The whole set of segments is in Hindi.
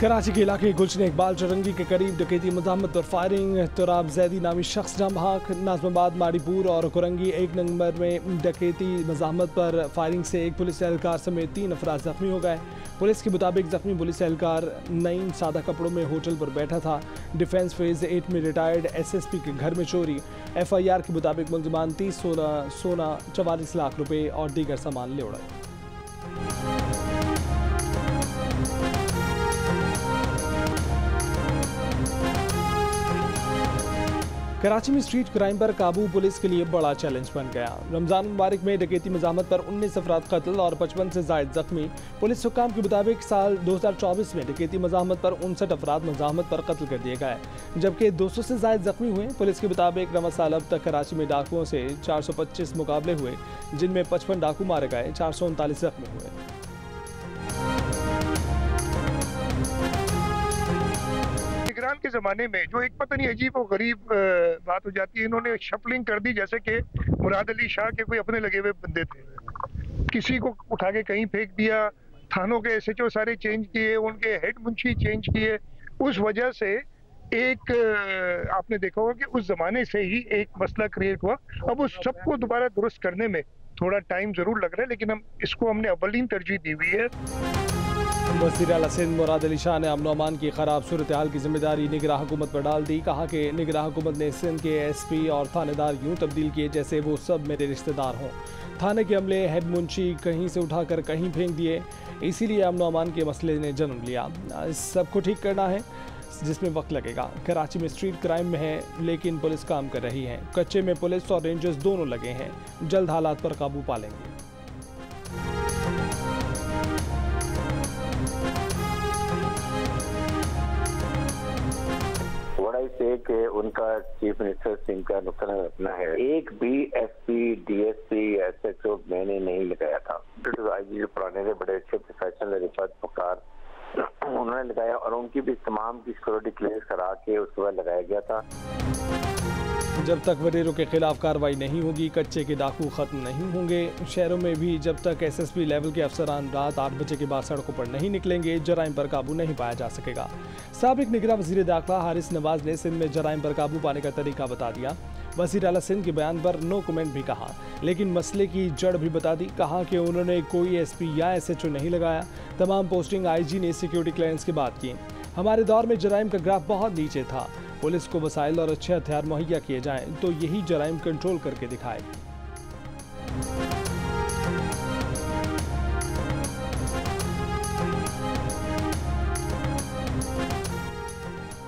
कराची के इलाके गुलशन इकबाल चौरंगी के करीब डकैती मज़ाहमत पर फायरिंग। तुराब जैदी नामी शख्स जाम बहक। नाज़माबाद, माड़ीपुर और कुरंगी 1 नंबर में डकैती मज़ाहमत पर फायरिंग से एक पुलिस एहलकार समेत 3 अफराद जख्मी हो गए। पुलिस के मुताबिक जख्मी पुलिस एहलकार नईम सादा कपड़ों में होटल पर बैठा था। डिफेंस फेज़ 8 में रिटायर्ड SSP के घर में चोरी। FIR के मुताबिक मुलजमान 30 सोना 44 लाख रुपए और दीगर सामान ले उड़ाए। कराची में स्ट्रीट क्राइम पर काबू पुलिस के लिए बड़ा चैलेंज बन गया। रमजान मुबारक में डकैती मज़ाहमत पर 19 अफराद कत्ल और 55 से ज़ायद जख्मी। पुलिस हुक्काम के मुताबिक साल 2024 में डकैती मज़ाहमत पर 59 अफराद मज़ाहमत पर कत्ल कर दिए गए, जबकि 200 से ज़ायद जख्मी हुए। पुलिस के मुताबिक रमज़ साल अब तक कराची में डाकुओं से 425 मुकाबले हुए, जिनमें 55 डाकू मारे गए, 439 जख्मी हुए। निगरान के ज़माने में जो एक पता नहीं अजीब और गरीब बात हो जाती है, इन्होंने शफलिंग कर दी जैसे कि मुराद अली शाह के कोई अपने लगे हुए बंदे थे। किसी को उठा के कहीं फेंक दिया, थानों के SHO सारे चेंज किए, उनके हेड मुंशी चेंज किए। उस वजह से एक आपने देखा होगा कि उस ज़माने से ही एक मसला क्रिएट हुआ। अब उस सबको दोबारा दुरुस्त करने में थोड़ा टाइम ज़रूर लग रहा है, लेकिन हमने अव्वलीन तरजीह दी हुई है। वज़ीर आला सिंध मुराद अली शाह ने अमन अमान की ख़राब सूरत हाल की जिम्मेदारी निगरान हुकूमत पर डाल दी। कहा कि निगरान हुकूमत ने सिंध के SP और थानेदार यूँ तब्दील किए जैसे वो सब मेरे रिश्तेदार हों। थाने के अमले हेड मुंशी कहीं से उठाकर कहीं फेंक दिए, इसीलिए अमन अमान के मसले ने जन्म लिया। इस सब को ठीक करना है, जिसमें वक्त लगेगा। कराची में स्ट्रीट क्राइम में है, लेकिन पुलिस काम कर रही है। कच्चे में पुलिस और रेंजर्स दोनों लगे हैं, जल्द हालात पर काबू पा लेंगे। से कि उनका चीफ मिनिस्टर सिंह का नुक्ता अपना है। एक भी SP, DSP, SHO मैंने नहीं लगाया था। IG जो पुराने थे, बड़े अच्छे प्रोफेशनल रिफत पुकार उन्होंने लगाया और उनकी भी तमाम की सिक्योरिटी क्लियर करा के उसके बाद लगाया गया था। जब तक वडेरों के खिलाफ कार्रवाई नहीं होगी, कच्चे के डाकू खत्म नहीं होंगे। शहरों में भी जब तक SSP लेवल के अफसरान रात 8 बजे के बाद सड़कों पर नहीं निकलेंगे, जराइम पर काबू नहीं पाया जा सकेगा। साबिक निगरान वज़ीर दाखिला हारिस नवाज ने सिंध में जराइम पर काबू पाने का तरीका बता दिया। वज़ीर आला सिंध के बयान पर नो कमेंट भी कहा, लेकिन मसले की जड़ भी बता दी। कहा कि उन्होंने कोई SP या SHO नहीं लगाया। तमाम पोस्टिंग IG ने सिक्योरिटी क्लियरेंस के बाद की। हमारे दौर में जराइम का ग्राफ बहुत नीचे था। पुलिस को वसाइल और अच्छे हथियार मुहैया किए जाएं तो यही जराइम कंट्रोल करके दिखाएगी।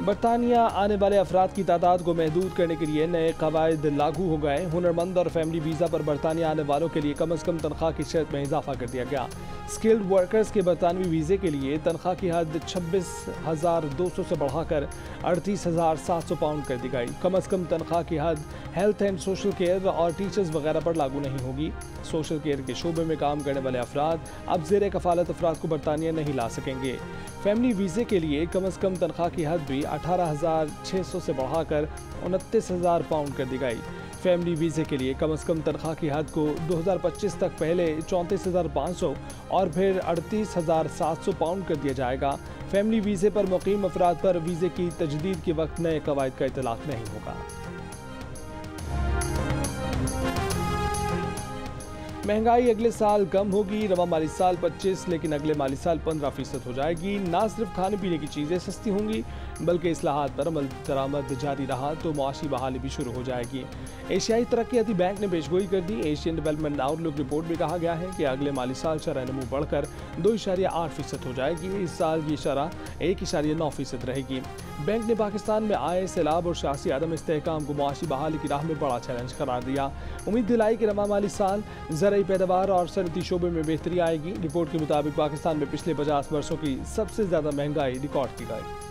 बरतानिया आने वाले अफराद की तादाद को महदूद करने के लिए नए कवायद लागू हो गए। हुनरमंद और फैमिली वीज़ा पर बरतानिया आने वालों के लिए कम अज़ कम तनख्वाह की शर्त में इजाफा कर दिया गया। स्किल्ड वर्कर्स के बरतानवी वीज़े के लिए तनख्वाह की हद 26,200 से बढ़ाकर 38,700 पाउंड कर दी गई। कम अज़ कम तनख्वाह की हद हेल्थ एंड सोशल केयर और टीचर्स वगैरह पर लागू नहीं होगी। सोशल केयर के शोबे में काम करने वाले अफराद अब ज़ेर कफ़ालत अफराद को बरतानिया नहीं ला सकेंगे। फैमिली वीज़े के लिए कम अज़ कम तनख्वाह की हद भी 18,600 से बढ़ाकर 29,000 पाउंड कर दी गई। फैमिली वीज़े के लिए कम अज़ कम तनख्वाह की हद को 2025 तक पहले 34,500 और फिर 38,700 पाउंड कर दिया जाएगा। फैमिली वीज़े पर मुकीम अफराद पर वीज़े की तजदीद के वक्त नए कवायद का इतलाक़ नहीं होगा। महंगाई अगले साल कम होगी। रवा माली साल 25 लेकिन अगले माली साल 15% हो जाएगी। ना सिर्फ खाने पीने की चीज़ें सस्ती होंगी, बल्कि इस्लाहात पर अमल दरामद जारी रहा तो मुआशी बहाली भी शुरू हो जाएगी। एशियाई तरक्याती बैंक ने पेशगोई कर दी। एशियन डेवलपमेंट आउटलुक रिपोर्ट में कहा गया है कि अगले माली साल शरह नमू बढ़कर 2.8% हो जाएगी। इस साल ये शरह 1.9% रहेगी। बैंक ने पाकिस्तान में आए सैलाब और सियासी अदम इस्तेहकाम को मुआशी बहाली की राह में बड़ा चैलेंज करार दिया। उम्मीद दिलाई कि रवा माली साल ज़राई पैदावार और सनती शोबे में बेहतरी आएगी। रिपोर्ट के मुताबिक पाकिस्तान में पिछले 50 वर्षों की सबसे ज़्यादा महंगाई रिकॉर्ड की गई।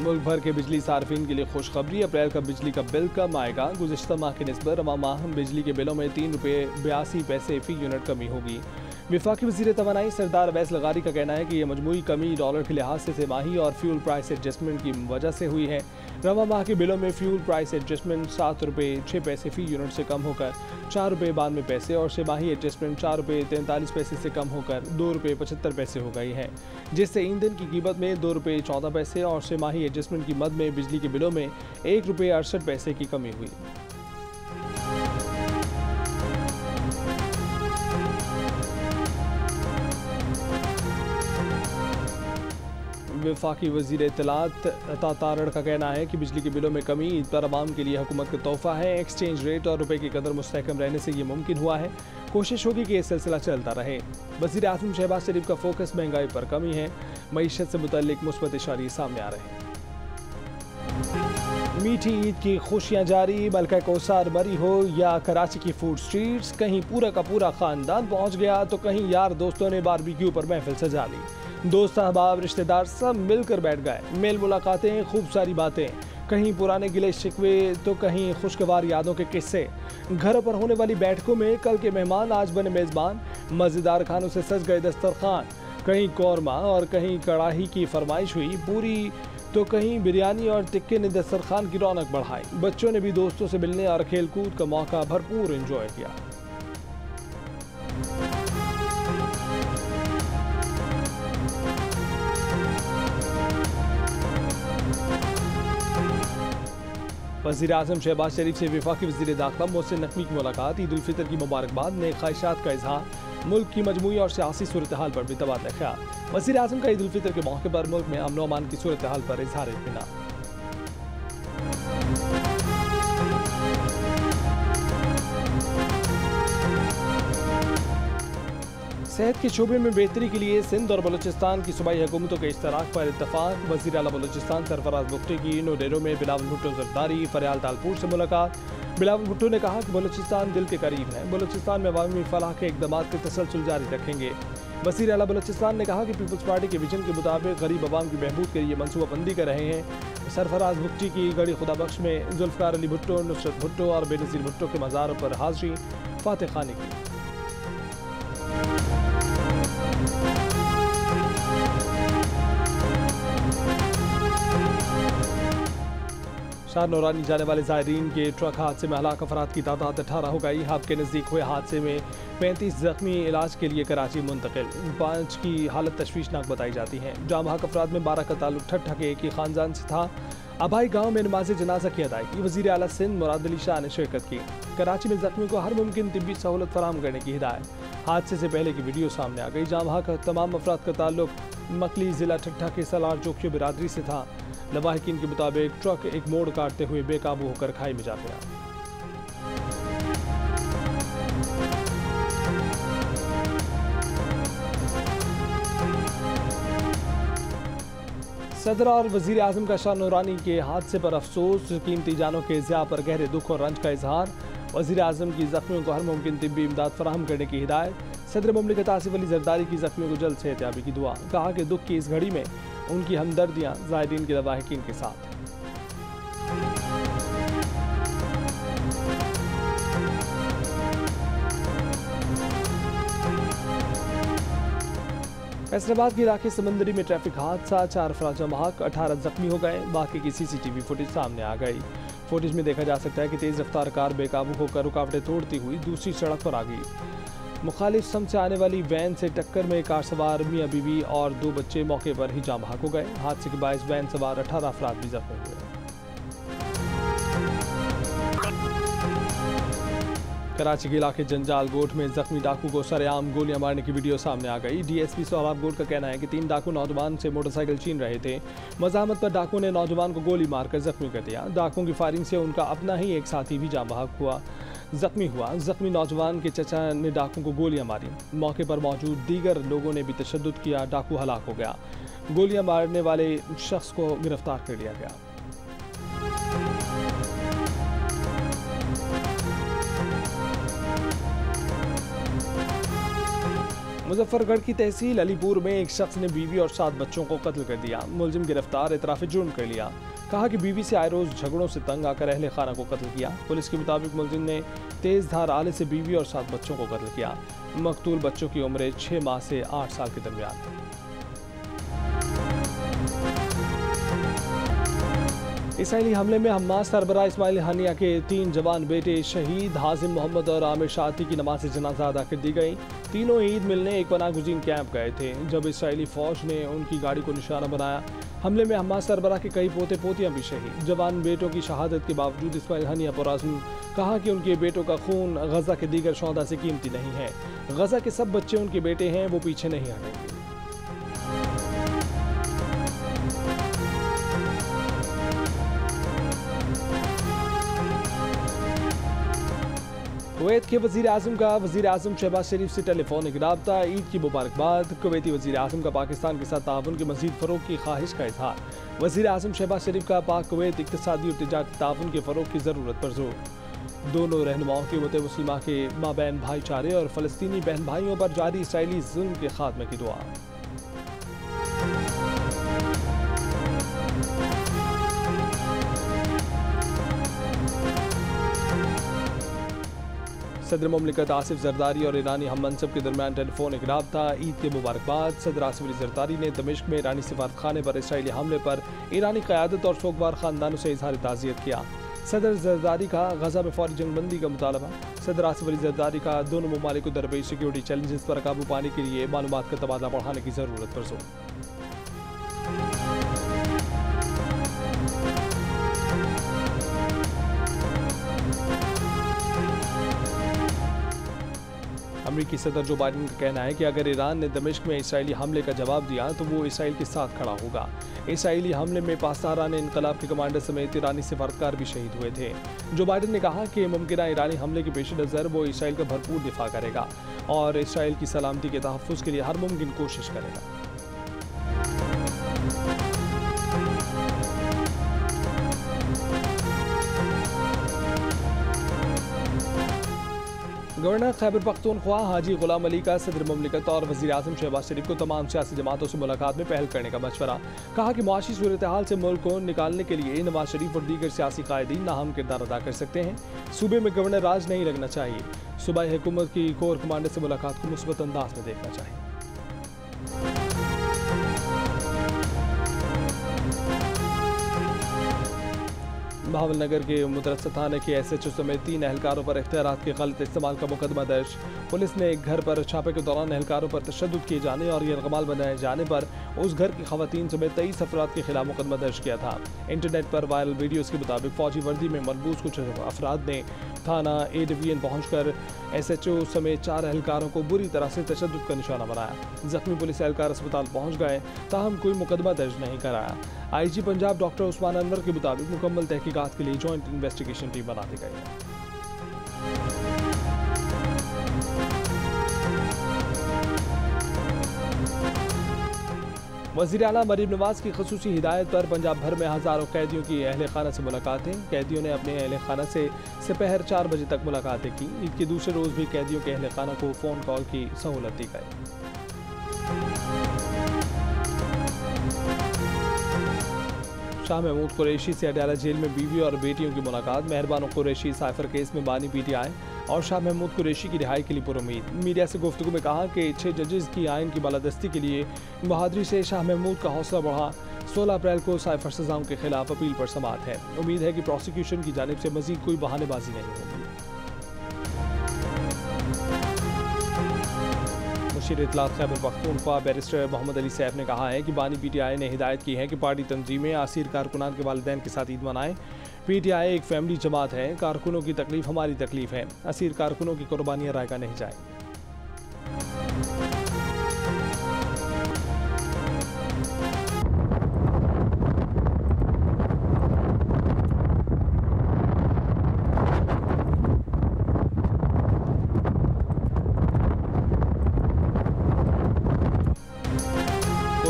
मुल्क भर के बिजली सार्फिन के लिए खुशखबरी। अप्रैल का बिजली का बिल कम आएगा। गुज़िश्ता माह के निस्बत रवा माह बिजली के बिलों में ₹3.82 फ़ी यूनिट कमी होगी। वफाकी वज़ीर तवानाई सरदार अवैस लगारी का कहना है कि यह मजमूई कमी डॉलर के लिहाज से तिमाही और फ्यूल प्राइस एडजस्टमेंट की वजह से हुई है। रवा माह के बिलों में फ्यूल प्राइस एडजस्टमेंट 7 रुपये 6 पैसे फ़ी यूनिट से कम होकर 4 रुपये 92 पैसे और तिमाही एडजस्टमेंट 4 रुपये 43 पैसे से कम होकर 2 रुपये 75 पैसे हो गई है, जिससे ईंधन की कीमत में 2 रुपये 14 पैसे और तिमाही एडजस्टमेंट की मद में बिजली के बिलों में 1 रुपये 68 पैसे की कमी हुई। वफाकी वज़ीर इत्तलात अता तारड़ का कहना है कि बिजली के बिलों में कमी ईद पर आवाम के लिए हुकूमत का तोहफा है। एक्सचेंज रेट और रुपए की कदर मुस्तहकम रहने से ये मुमकिन हुआ है। कोशिश होगी कि यह सिलसिला चलता रहे। वज़ीर आज़म शहबाज शरीफ का फोकस महंगाई पर कमी है। मईशत से मुतल्लिक मुस्बत इशारे सामने आ रहे हैं। मीठी ईद की खुशियाँ जारी। मलका कौसार मरी हो या कराची की फूड स्ट्रीट्स, कहीं पूरा का पूरा ख़ानदान पहुँच गया तो कहीं यार दोस्तों ने बारबेक्यू पर महफिल सजा ली। दोस्त अहबाब रिश्तेदार सब मिलकर बैठ गए। मेल मुलाकातें, खूब सारी बातें, कहीं पुराने गिले शिकवे तो कहीं खुशगवार यादों के किस्से। घरों पर होने वाली बैठकों में कल के मेहमान आज बने मेज़बान। मज़ेदार खानों से सज गए दस्तरखान। कहीं कौरमा और कहीं कड़ाही की फरमाइश हुई पूरी तो कहीं बिरयानी और टिक्के ने दस्तरखान की रौनक बढ़ाई। बच्चों ने भी दोस्तों से मिलने और खेल कूद का मौका भरपूर एंजॉय किया। वज़ीर आज़म शहबाज शरीफ से वफाकी वज़ीर दाखिला मोहसिन नकवी की मुलाकात। ईद उल फितर की मुबारकबाद में ख्वाहिशात का इजहार। मुल्क की मजमूई और सियासी सूरत हाल पर भी तबादला ख्याल। वज़ीर आज़म का ईद उल फितर के मौके पर मुल्क में अमन व अमान की सूरत हाल पर इजहार इत्मीनान। सेहत के शोबे में बेहतरी के लिए सिंध और बलूचिस्तान की सूबाई हुकूमतों के इश्तराक पर इत्तफाक। वज़ीर आला बलूचिस्तान सरफराज बुख्ती की नो डेरो में बिलावल भुट्टो ज़रदारी फरियाल तालपुर से मुलाकात। बिलावल भुट्टो ने कहा कि बलूचिस्तान दिल के करीब है। बलूचिस्तान में अवामी फलाह के इक़दामात के तसलसल जारी रखेंगे। वज़ीर आला बलूचिस्तान ने कहा कि पीपल्स पार्टी के विजन के मुताबिक गरीब अवाम की बहबूद के लिए मनसूबाबंदी कर रहे हैं। सरफराज बुख्ती की गड़ी खुदाबख्श में जुल्फ़िकार अली भुट्टो, नुसरत भुट्टो और बेनज़ीर भुट्टो के मज़ारों पर हाज़री फातह खानी की। शाह नौरानी जाने वाले ज़ायरीन के ट्रक हादसे में हलाक अफराद की तादाद 18 हो गई। हब के नज़दीक हुए हादसे में 35 जख्मी इलाज के लिए कराची मुंतकिल। 5 की हालत तशवीशनाक बताई जाती है। जाम हक अफराद में 12 का ताल्लुक ठट्ठा के एक ही ख़ानदान से था। अभाई गाँव में नमाज जनाजा की अदायगी वज़ीर आला सिंध मुराद अली शाह ने शिरकत की। कराची में जख्मी को हर मुमकिन तिब्बी सहूलत फराहम करने की हिदायत। हादसे से पहले की वीडियो सामने आ गई। जाम हक तमाम अफराद का ताल्लुक मकली ज़िला ठट्ठा के सलार जोखियो बिरादरी से था। लवाहिकीन के मुताबिक ट्रक एक मोड़ काटते हुए बेकाबू होकर खाई में जा गया। सदर और वज़ीर आज़म का शाह नूरानी के हादसे पर अफसोस। कीमती जानों के ज़िया पर गहरे दुख और रंज का इजहार। वज़ीर आज़म की ज़ख्मियों को हर मुमकिन तिब्बी इमदाद फराहम करने की हिदायत। सदर मुमलिकत आसिफ अली ज़रदारी की ज़ख्मियों को जल्द सेहतयाबी की दुआ। कहा कि दुख की इस घड़ी में उनकी हमदर्दियाँ ज़ायरीन के लवाहिकीन के साथ। फैसलाबाद के इलाके समंदरी में ट्रैफिक हादसा। 4 अफराद जमा हक, 18 जख्मी हो गए। बाकी की CCTV फुटेज सामने आ गई। फुटेज में देखा जा सकता है कि तेज़ रफ्तार कार बेकाबू होकर रुकावटें तोड़ती हुई दूसरी सड़क पर आ गई। मुखालिफ सम से आने वाली वैन से टक्कर में कार सवार मियाँ बीवी और 2 बच्चे मौके पर ही जाम हक हो गए। हादसे के बायस वैन सवार 18 अफराद भी जख्मी हुए। कराची के इलाके जंजाल गोट में जख्मी डाकू को सरेआम गोलियां मारने की वीडियो सामने आ गई। DSP सोहराब गोट का कहना है कि 3 डाकू नौजवान से मोटरसाइकिल छीन रहे थे। मज़ाहमत पर डाकू ने नौजवान को गोली मारकर जख्मी कर दिया। डाकुओं की फायरिंग से उनका अपना ही एक साथी भी जाम बहक हुआ जख्मी हुआ। जख्मी नौजवान के चचा ने डाकू को गोलियां मारी। मौके पर मौजूद दीगर लोगों ने भी तशद्दुद किया। डाकू हलाक हो गया। गोलियां मारने वाले शख्स को गिरफ्तार कर लिया गया। मुजफ्फरगढ़ की तहसील अलीपुर में एक शख्स ने बीवी और 7 बच्चों को कत्ल कर दिया। मुलजिम गिरफ्तार, इतराफ़ जुर्म कर लिया। कहा कि बीवी से आए रोज झगड़ों से तंग आकर अहले खाना को कत्ल किया। पुलिस के मुताबिक मुलजिम ने तेज धार आले से बीवी और 7 बच्चों को कत्ल किया। मकतूल बच्चों की उम्र 6 माह से 8 साल के दरमियान है। इसराइली हमले में हमास सरबरा इस्माइल हानिया के 3 जवान बेटे शहीद हाजिम मोहम्मद और आमिर शाती की नमाज जनाजा अदा कर दी गई। तीनों ईद मिलने एक पनागुज़ीन कैंप गए थे जब इसराइली फौज ने उनकी गाड़ी को निशाना बनाया। हमले में हमास सरबरा के कई पोते पोतियां भी शहीद। जवान बेटों की शहादत के बावजूद इस्माइल हानिया पुरअज़्म कहा कि उनके बेटों का खून गजा के दीगर शौदा से कीमती नहीं है। गजा के सब बच्चे उनके बेटे हैं, वो पीछे नहीं हटेंगे। कुवैत के वज़ीर आज़म का वज़ीर आज़म शहबाज शरीफ से टेलीफोनिक रब्ता, ईद की मुबारकबाद। कुवैती वज़ीर आज़म का पाकिस्तान के साथ ताउन के मज़ीद फ़रोग़ की ख्वाहिश का इज़हार। वज़ीर आज़म शहबाज शरीफ का पाक कुवैत इक़्तिसादी और तिजारती ताउन के फ़रोग़ की ज़रूरत पर जोर। दोनों रहनुमाओं के उम्मत मुस्लिमा के माबैन भाईचारे और फ़लस्तीनी बहन भाइयों पर जारी इसराइली ज़ुल्म के ख़ात्मे की दुआ। सदर मुमलिकत आसिफ जरदारी और ईरानी हम मनसब के दरमियान टेलीफोनिक रब्ता, ईद के मुबारकबाद। सदर आसिफ अली जरदारी ने दमिश्क में ईरानी सिफारतखाने पर इसराइली हमले पर ईरानी क़यादत और सोगवार ख़ानदानों से इज़हार ताज़ियत किया। सदर जरदारी का गजा में फौरी जंगबंदी का मुतालबा। सदर आसिफ अली जरदारी का दोनों ममालिक को दरपेश सिक्योरिटी चैलेंजेस पर काबू पाने के लिए मालूमात का तबादला बढ़ाने की ज़रूरत पर जोर। अमरीकी सदर जो बाइडन का कहना है कि अगर ईरान ने दमिश्क में इसराइली हमले का जवाब दिया तो वो इसराइल के साथ खड़ा होगा। इसराइली हमले में पासदारान इनकलाब के कमांडर समेत ईरानी सिफारतकार भी शहीद हुए थे। जो बाइडन ने कहा कि मुमकिन ईरानी हमले के पेश नज़र वो इसराइल का भरपूर दिफा करेगा और इसराइल की सलामती के तहफ़्फ़ुज़ के लिए हर मुमकिन कोशिश करेगा। गवर्नर खैबर पख्तूनख्वा हाजी गुलाम अली का सदर मुमलिकत और वज़ीर आज़म शहबाज शरीफ को तमाम सियासी जमातों से मुलाकात में पहल करने का मशवरा। कहा कि मुआशी सूरत हाल से मुल्क को निकालने के लिए नवाज शरीफ और दीगर सियासी कायदीन नाहम किरदार अदा कर सकते हैं। सूबे में गवर्नर राज नहीं लगना चाहिए। सूबाई हुकूमत की कोर कमांडर से मुलाकात को मुस्बत अंदाज में देखना चाहिए। बहावलनगर के मुदरसा थाने के SHO समेत 3 एहलकारों पर इख्तियारात के गलत इस्तेमाल का मुकदमा दर्ज। पुलिस ने एक घर पर छापे के दौरान एहलकारों पर तशद्दुद किए जाने और यरगमाल बनाए जाने पर उस घर की खवातीन समेत 23 अफराद के खिलाफ मुकदमा दर्ज किया था। इंटरनेट पर वायरल वीडियोज़ के मुताबिक फौजी वर्दी में मलबूस कुछ अफराद ने थाना A डिवीजन पहुँचकर SHO समेत 4 एहलकारों को बुरी तरह से तशद्दुद का निशाना बनाया। जख्मी पुलिस एहलकार अस्पताल पहुँच गए, ताहम कोई मुकदमा दर्ज नहीं कराया। IG पंजाब डॉक्टर उस्मान अनवर के मुताबिक मुकम्मल तहकीकात के लिए जॉइंट इन्वेस्टिगेशन टीम बना दी गई है। वज़ीर आला मरीम नवाज की ख़ुसूसी हिदायत पर पंजाब भर में हज़ारों कैदियों की अहले खाना से मुलाकातें। कैदियों ने अपने अहले खाना से दोपहर 4 बजे तक मुलाकातें की। ईद के दूसरे रोज़ भी कैदियों के अहले खाना को फ़ोन कॉल की सहूलत दी गई। शाह महमूद कुरैशी से अडयाला जेल में बीवी और बेटियों की मुलाकात। मेहरबान कुरैशी साइफर केस में बानी PTI और शाह महमूद कुरैशी की रिहाई के लिए पुरुमीद। मीडिया से गुफ्तगू में कहा कि 6 जजेस की आइन की बालादस्ती के लिए बहादुरी से शाह महमूद का हौसला बढ़ा। 16 अप्रैल को साइफर सजाओं के खिलाफ अपील पर समाअत है। उम्मीद है कि प्रोसिक्यूशन की जानिब से मजीद कोई बहानेबाजी नहीं होगी। मुशीर इत्तलात खैबर पख्तूनख्वा बैरिस्टर मोहम्मद अली सैफ ने कहा है कि बानी PTI ने हिदायत की है कि पार्टी तंजीमें असीर कारकुनान के वालिदैन के साथ ईद मनाएं। PTI एक फैमिली जमात है। कारकुनों की तकलीफ हमारी तकलीफ है। असीर कारकुनों की कुर्बानियाँ रायगा नहीं जाए।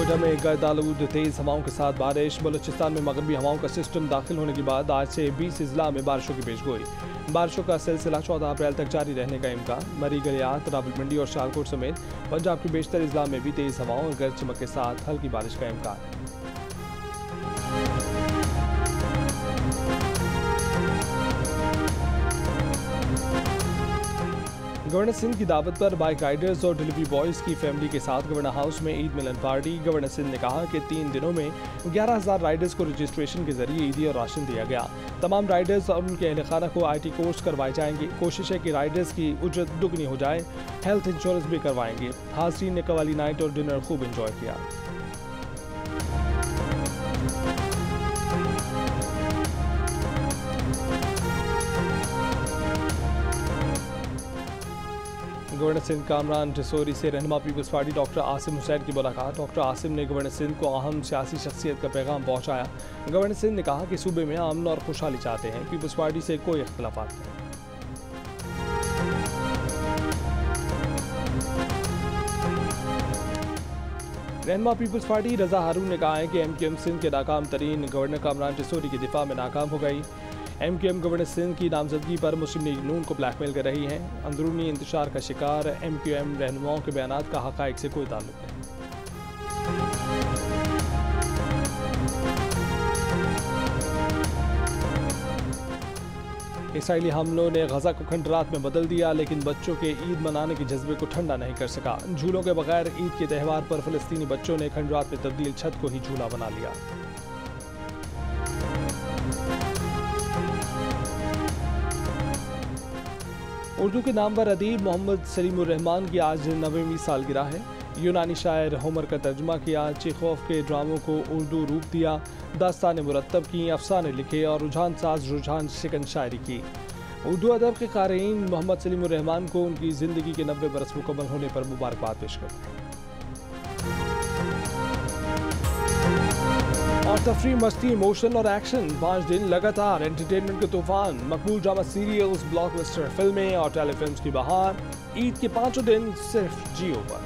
कोयटा में गर्द आलूद तेज हवाओं के साथ बारिश। बलूचिस्तान में मगरबी हवाओं का सिस्टम दाखिल होने के बाद आज से 20 अजला में बारिशों की पेशगोई। बारिशों का सिलसिला 14 अप्रैल तक जारी रहने का इम्कान। मरी गलियात, रावलपिंडी और शाहकोट समेत पंजाब के बेशतर अजला में भी तेज हवाओं और गरज चमक के साथ हल्की बारिश का इम्कान है। गवर्नर सिंध की दावत पर बाइक राइडर्स और डिलीवरी बॉयज की फैमिली के साथ गवर्नर हाउस में ईद मिलन पार्टी। गवर्नर सिंध ने कहा कि 3 दिनों में 11,000 राइडर्स को रजिस्ट्रेशन के जरिए ईदी और राशन दिया गया। तमाम राइडर्स और उनके अहल खाना को IT कोर्स करवाए जाएंगे। कोशिश है कि राइडर्स की उजरत दुगनी हो जाए। हेल्थ इंश्योरेंस भी करवाएंगे। हाज़रीन ने कवाली नाइट और डिनर खूब इंजॉय किया। गवर्नर सिंध कामरान जसोरी से रहनुमा पीपल्स पार्टी डॉक्टर आसिम हुसैन की मुलाकात। डॉक्टर आसिम ने गवर्नर सिंध को अहम सियासी शख्सियत का पैगाम पहुंचाया। गवर्नर सिंध ने कहा कि सूबे में अमन और खुशहाली चाहते हैं। पीपल्स पार्टी से कोई इख्तिलाफात नहीं। रहनुमा पीपल्स पार्टी रजा हारून ने कहा है कि MQM सिंध के नाकाम तरीन गवर्नर कामरान जसोरी की दिफा में नाकाम हो गई। MQM गवर्नर सिंध की नामजदगी पर मुस्लिम लीग नून को ब्लैकमेल कर रही है। अंदरूनी इंतशार का शिकार MQM रहनुमाओं के बयानात का हक़ाइक़ से कोई ताल्लुक नहीं। इसराइली हमलों ने गजा को खंडरात में बदल दिया, लेकिन बच्चों के ईद मनाने के जज्बे को ठंडा नहीं कर सका। झूलों के बगैर ईद के त्यौहार पर फ़लस्तीनी बच्चों ने खंडरात में तब्दील छत को ही झूला बना लिया। उर्दू के नामवर अदीब मोहम्मद सलीमुर रहमान की आज 90वीं सालगिरह है। यूनानी शायर होमर का तर्जुमा किया। चेखोव के ड्रामों को उर्दू रूप दिया। दास्तान मुरत्तब की, अफसाने लिखे और रुझान साज रुझान शिकन शायरी की। उर्दू अदब के क़ारीन मोहम्मद सलीमुर रहमान को उनकी ज़िंदगी के 90 बरस मुकम्मल होने पर मुबारकबाद पेश करते हैं। और तफरी, मस्ती, इमोशन और एक्शन 5 दिन लगातार एंटरटेनमेंट के तूफान। मकबूल ड्रामा सीरियल्स, ब्लॉकबस्टर फिल्में और टेलीफिल्म्स की बहार। ईद के 5 दिन सिर्फ जियो पर।